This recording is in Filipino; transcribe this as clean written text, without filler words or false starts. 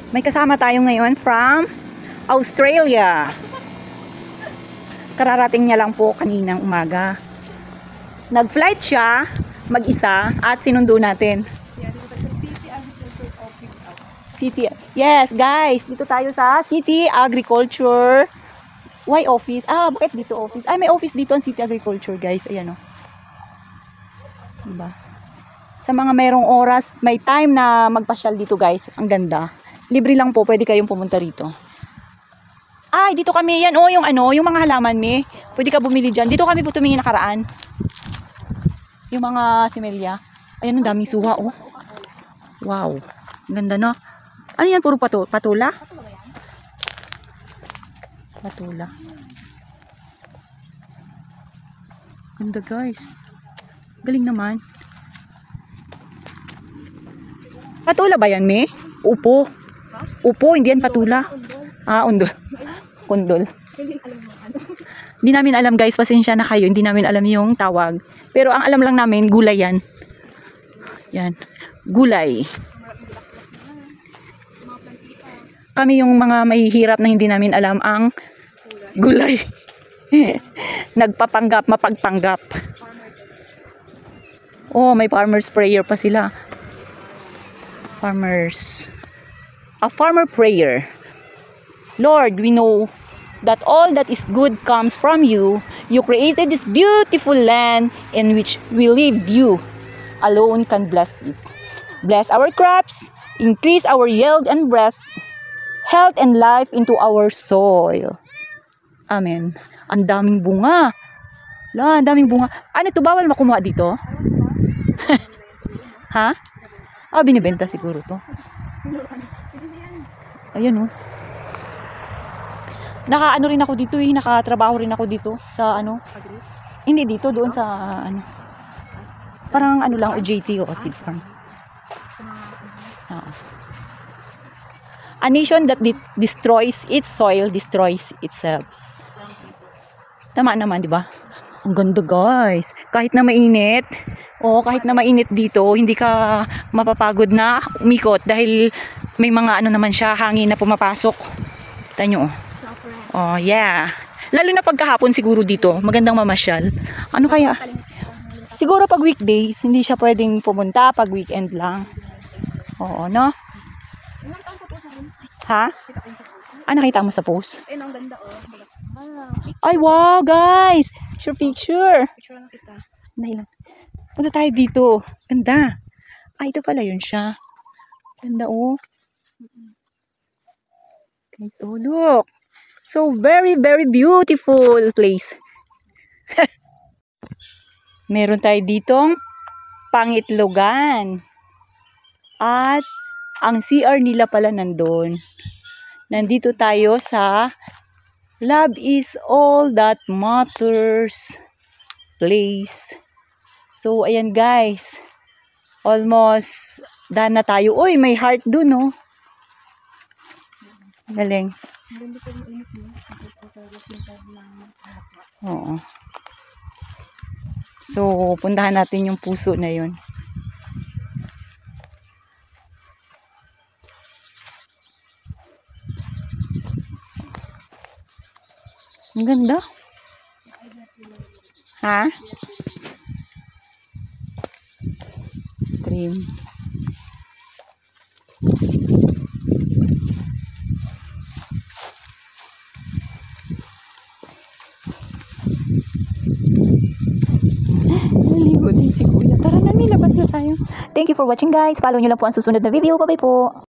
May kasama tayo ngayon from Australia. Kararating niya lang po kaninang umaga. Nag-flight siya, mag-isa, at sinundo natin. City, yes guys, dito tayo sa City Agriculture. Why office? Ah, bakit dito office? Ay, may office dito ang City Agriculture, guys. Ayan o. Diba? Sa mga mayroong oras, may time na magpasyal dito, guys. Ang ganda. Libre lang po, pwede kayong pumunta rito. Ay, dito kami. Yan o, yung ano, yung mga halaman, me. Pwede ka bumili dyan. Dito kami po tumingin nakaraan. Yung mga simelya. Ayan, ang daming suha, oh. Wow. Ang ganda, no? Ano yan? Puro patula? Patula. Ganda, guys. Galing naman. Patula ba yan, me? Upo. Upo, hindi yan patula. Ah, undol. Kundol. Hindi namin alam, guys. Pasensya na kayo. Hindi namin alam yung tawag. Pero ang alam lang namin, gulay yan. Yan. Gulay. Kami yung mga mahihirap na hindi namin alam ang gulay. Nagpapanggap, mapagpanggap. Oh, may farmer sprayer pa sila. Farmers. A farmer prayer. Lord, we know that all that is good comes from you. You created this beautiful land in which we live. You alone can bless it. Bless our crops, increase our yield and breath, health and life into our soil. Amen. Ang daming bunga. Ang daming bunga. Ano ito? Bawal makumuha dito? Ha? Ah, binibenta siguro to. Ayan oh. Naka-ano rin ako dito eh. Nakatrabaho rin ako dito sa ano. Hindi dito, doon sa ano. Parang ano lang, OJT o seed farm. A nation that destroys its soil, destroys itself. Tama naman, di ba? Ang ganda, guys. Kahit na mainit, kahit na mainit dito, hindi ka mapapagod na umikot dahil may mga ano naman siya, hangin na pumapasok. Kita nyo, oh, yeah. Lalo na pagkahapon siguro dito, magandang mamasyal. Ano kaya? Siguro pag weekdays, hindi siya pwedeng pumunta pag weekend lang. Oo, no? Ha? Ah, nakita mo sa post? Ayun, ang ganda oh. Ay, wow, guys! Picture. Picture lang kita. Nailan. Punta tayo dito. Ganda. Ay, ito pala yun siya. Ganda, oh. Guys, oh, look. So, very, very beautiful place. Meron tayo ditong pangitlogan. At ang CR nila pala nandun. Nandito tayo sa Love is all that matters place. So, ayan guys. Almost done na tayo. Uy, may heart dun, oh. Galing. Oo. So, puntahan natin yung puso na yun. Ang ganda. Ha? Trim. Naligo din si Kuya. Tara na, nilabas na tayo. Thank you for watching, guys. Follow nyo lang po ang susunod na video. Bye-bye po.